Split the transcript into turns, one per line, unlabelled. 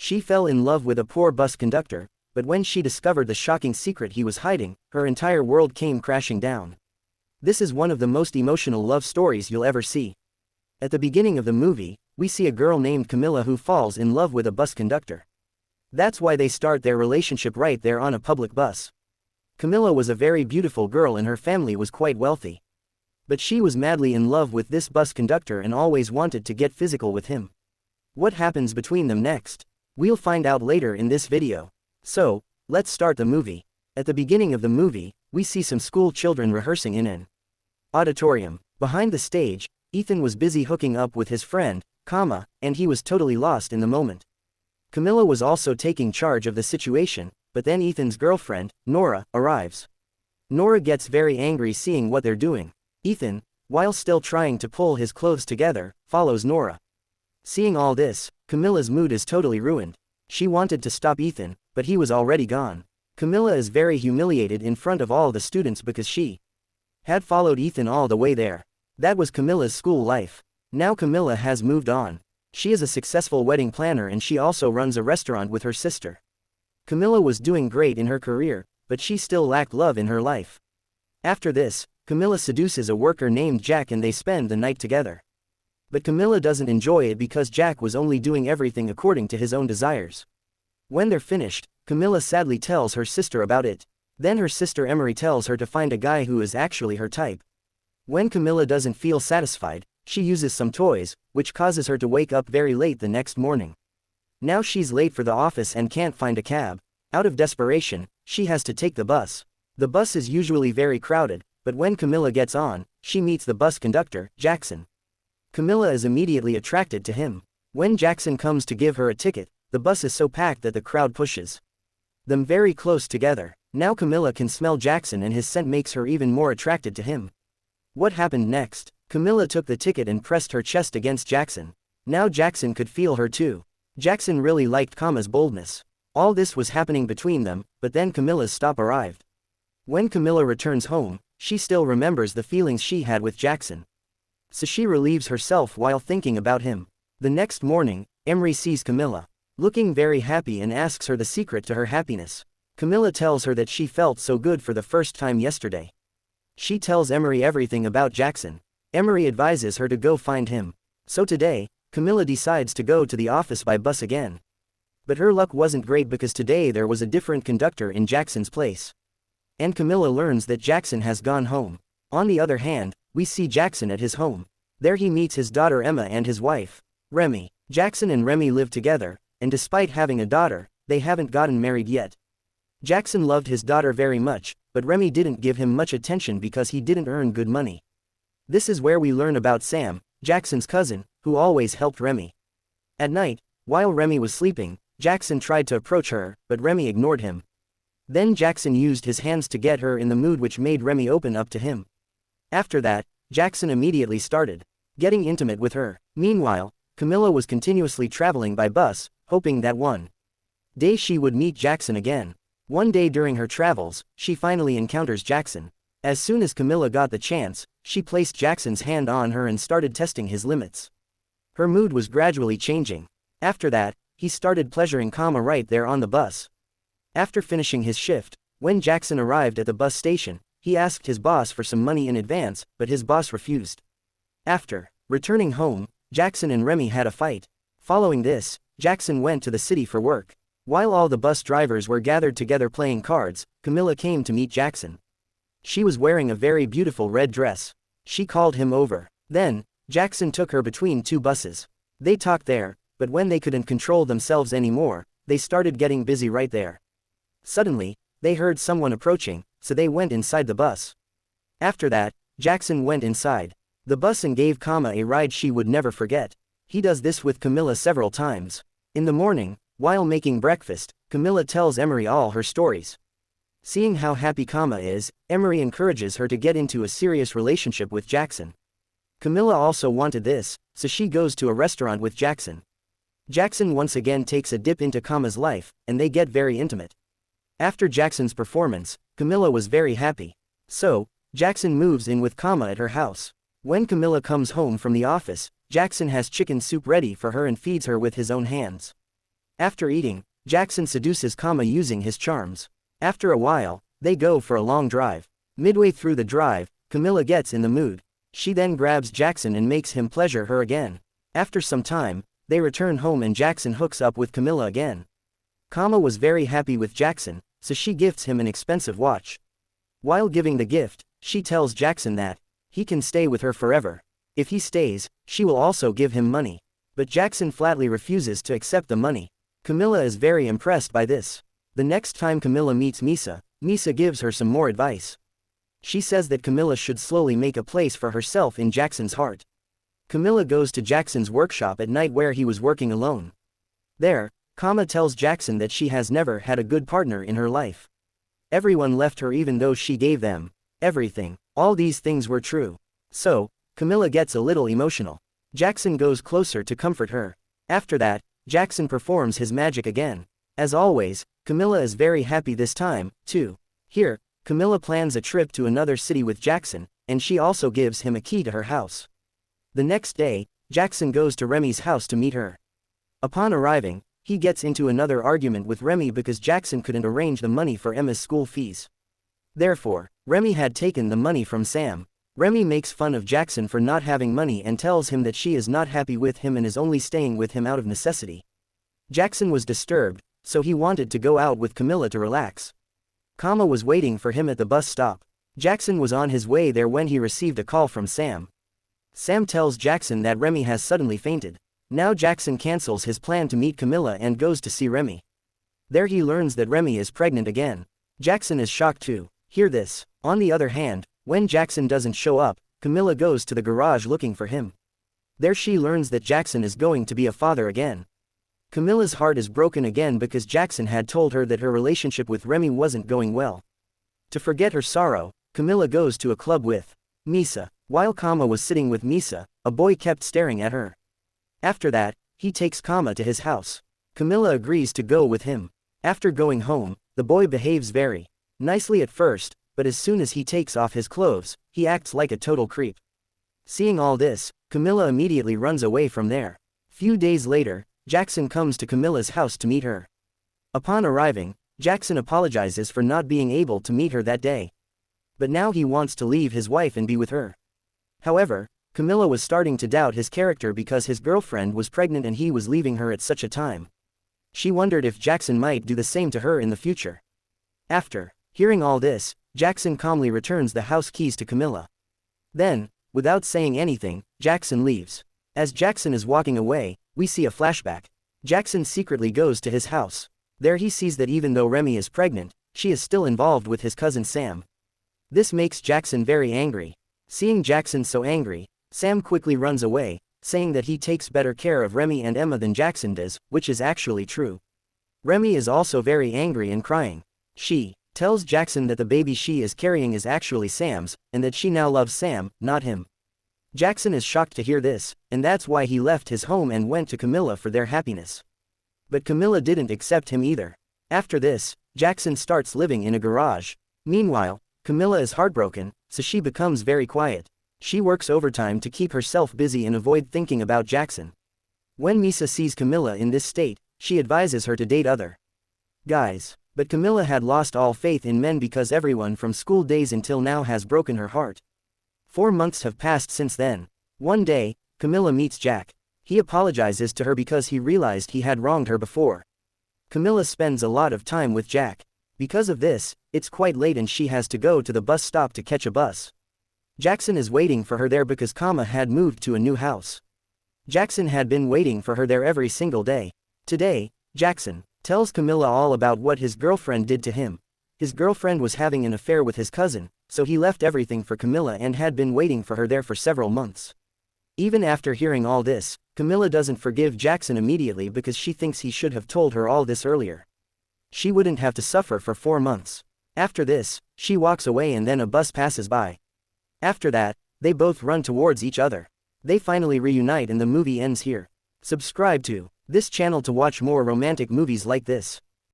She fell in love with a poor bus conductor, but when she discovered the shocking secret he was hiding, her entire world came crashing down. This is one of the most emotional love stories you'll ever see. At the beginning of the movie, we see a girl named Camila who falls in love with a bus conductor. That's why they start their relationship right there on a public bus. Camila was a very beautiful girl and her family was quite wealthy. But she was madly in love with this bus conductor and always wanted to get physical with him. What happens between them next? We'll find out later in this video. So, let's start the movie. At the beginning of the movie, we see some school children rehearsing in an auditorium. Behind the stage, Ethan was busy hooking up with his friend, Kama, and he was totally lost in the moment. Camila was also taking charge of the situation, but then Ethan's girlfriend, Nora, arrives. Nora gets very angry seeing what they're doing. Ethan, while still trying to pull his clothes together, follows Nora. Seeing all this, Camila's mood is totally ruined. She wanted to stop Ethan, but he was already gone. Camila is very humiliated in front of all the students because she had followed Ethan all the way there. That was Camila's school life. Now Camila has moved on. She is a successful wedding planner and she also runs a restaurant with her sister. Camila was doing great in her career, but she still lacked love in her life. After this, Camila seduces a worker named Jack and they spend the night together. But Camila doesn't enjoy it because Jack was only doing everything according to his own desires. When they're finished, Camila sadly tells her sister about it. Then her sister Emery tells her to find a guy who is actually her type. When Camila doesn't feel satisfied, she uses some toys, which causes her to wake up very late the next morning. Now she's late for the office and can't find a cab. Out of desperation, she has to take the bus. The bus is usually very crowded, but when Camila gets on, she meets the bus conductor, Jackson. Camila is immediately attracted to him. When Jackson comes to give her a ticket, the bus is so packed that the crowd pushes them very close together. Now Camila can smell Jackson and his scent makes her even more attracted to him. What happened next? Camila took the ticket and pressed her chest against Jackson. Now Jackson could feel her too. Jackson really liked Kama's boldness. All this was happening between them, but then Camila's stop arrived. When Camila returns home, she still remembers the feelings she had with Jackson. So she relieves herself while thinking about him. The next morning, Emery sees Camila looking very happy and asks her the secret to her happiness. Camila tells her that she felt so good for the first time yesterday. She tells Emery everything about Jackson. Emery advises her to go find him. So today, Camila decides to go to the office by bus again. But her luck wasn't great because today there was a different conductor in Jackson's place. And Camila learns that Jackson has gone home. On the other hand, we see Jackson at his home. There he meets his daughter Emma and his wife, Remy. Jackson and Remy live together, and despite having a daughter, they haven't gotten married yet. Jackson loved his daughter very much, but Remy didn't give him much attention because he didn't earn good money. This is where we learn about Sam, Jackson's cousin, who always helped Remy. At night, while Remy was sleeping, Jackson tried to approach her, but Remy ignored him. Then Jackson used his hands to get her in the mood which made Remy open up to him. After that, Jackson immediately started getting intimate with her. Meanwhile, Camila was continuously traveling by bus, hoping that one day she would meet Jackson again. One day during her travels, she finally encounters Jackson. As soon as Camila got the chance, she placed Jackson's hand on her and started testing his limits. Her mood was gradually changing. After that, he started pleasuring Kama right there on the bus. After finishing his shift, when Jackson arrived at the bus station, he asked his boss for some money in advance, but his boss refused. After returning home, Jackson and Remy had a fight. Following this, Jackson went to the city for work. While all the bus drivers were gathered together playing cards, Camila came to meet Jackson. She was wearing a very beautiful red dress. She called him over. Then, Jackson took her between two buses. They talked there, but when they couldn't control themselves anymore, they started getting busy right there. Suddenly, they heard someone approaching, so they went inside the bus. After that, Jackson went inside the bus and gave Kama a ride she would never forget. He does this with Camila several times. In the morning, while making breakfast, Camila tells Emery all her stories. Seeing how happy Kama is, Emery encourages her to get into a serious relationship with Jackson. Camila also wanted this, so she goes to a restaurant with Jackson. Jackson once again takes a dip into Kama's life, and they get very intimate. After Jackson's performance, Camila was very happy. So, Jackson moves in with Kama at her house. When Camila comes home from the office, Jackson has chicken soup ready for her and feeds her with his own hands. After eating, Jackson seduces Kama using his charms. After a while, they go for a long drive. Midway through the drive, Camila gets in the mood. She then grabs Jackson and makes him pleasure her again. After some time, they return home and Jackson hooks up with Camila again. Kama was very happy with Jackson, so she gifts him an expensive watch. While giving the gift, she tells Jackson that he can stay with her forever. If he stays, she will also give him money. But Jackson flatly refuses to accept the money. Camila is very impressed by this. The next time Camila meets Misa, Misa gives her some more advice. She says that Camila should slowly make a place for herself in Jackson's heart. Camila goes to Jackson's workshop at night where he was working alone. There, Kama tells Jackson that she has never had a good partner in her life. Everyone left her even though she gave them everything. All these things were true. So, Camila gets a little emotional. Jackson goes closer to comfort her. After that, Jackson performs his magic again. As always, Camila is very happy this time, too. Here, Camila plans a trip to another city with Jackson, and she also gives him a key to her house. The next day, Jackson goes to Remy's house to meet her. Upon arriving, he gets into another argument with Remy because Jackson couldn't arrange the money for Emma's school fees. Therefore, Remy had taken the money from Sam. Remy makes fun of Jackson for not having money and tells him that she is not happy with him and is only staying with him out of necessity. Jackson was disturbed, so he wanted to go out with Camila to relax. Kama was waiting for him at the bus stop. Jackson was on his way there when he received a call from Sam. Sam tells Jackson that Remy has suddenly fainted. Now Jackson cancels his plan to meet Camila and goes to see Remy. There he learns that Remy is pregnant again. Jackson is shocked to hear this. On the other hand, when Jackson doesn't show up, Camila goes to the garage looking for him. There she learns that Jackson is going to be a father again. Camila's heart is broken again because Jackson had told her that her relationship with Remy wasn't going well. To forget her sorrow, Camila goes to a club with Misa. While Kama was sitting with Misa, a boy kept staring at her. After that, he takes Kama to his house. Camila agrees to go with him. After going home, the boy behaves very nicely at first, but as soon as he takes off his clothes, he acts like a total creep. Seeing all this, Camila immediately runs away from there. Few days later, Jackson comes to Camila's house to meet her. Upon arriving, Jackson apologizes for not being able to meet her that day. But now he wants to leave his wife and be with her. However, Camila was starting to doubt his character because his girlfriend was pregnant and he was leaving her at such a time. She wondered if Jackson might do the same to her in the future. After hearing all this, Jackson calmly returns the house keys to Camila. Then, without saying anything, Jackson leaves. As Jackson is walking away, we see a flashback. Jackson secretly goes to his house. There he sees that even though Remy is pregnant, she is still involved with his cousin Sam. This makes Jackson very angry. Seeing Jackson so angry, Sam quickly runs away, saying that he takes better care of Remy and Emma than Jackson does, which is actually true. Remy is also very angry and crying. She tells Jackson that the baby she is carrying is actually Sam's, and that she now loves Sam, not him. Jackson is shocked to hear this, and that's why he left his home and went to Camila for their happiness. But Camila didn't accept him either. After this, Jackson starts living in a garage. Meanwhile, Camila is heartbroken, so she becomes very quiet. She works overtime to keep herself busy and avoid thinking about Jackson. When Misa sees Camila in this state, she advises her to date other guys. But Camila had lost all faith in men because everyone from school days until now has broken her heart. 4 months have passed since then. One day, Camila meets Jack. He apologizes to her because he realized he had wronged her before. Camila spends a lot of time with Jack. Because of this, it's quite late and she has to go to the bus stop to catch a bus. Jackson is waiting for her there because Kama had moved to a new house. Jackson had been waiting for her there every single day. Today, Jackson tells Camila all about what his girlfriend did to him. His girlfriend was having an affair with his cousin, so he left everything for Camila and had been waiting for her there for several months. Even after hearing all this, Camila doesn't forgive Jackson immediately because she thinks he should have told her all this earlier. She wouldn't have to suffer for 4 months. After this, she walks away and then a bus passes by. After that, they both run towards each other. They finally reunite and the movie ends here. Subscribe to this channel to watch more romantic movies like this.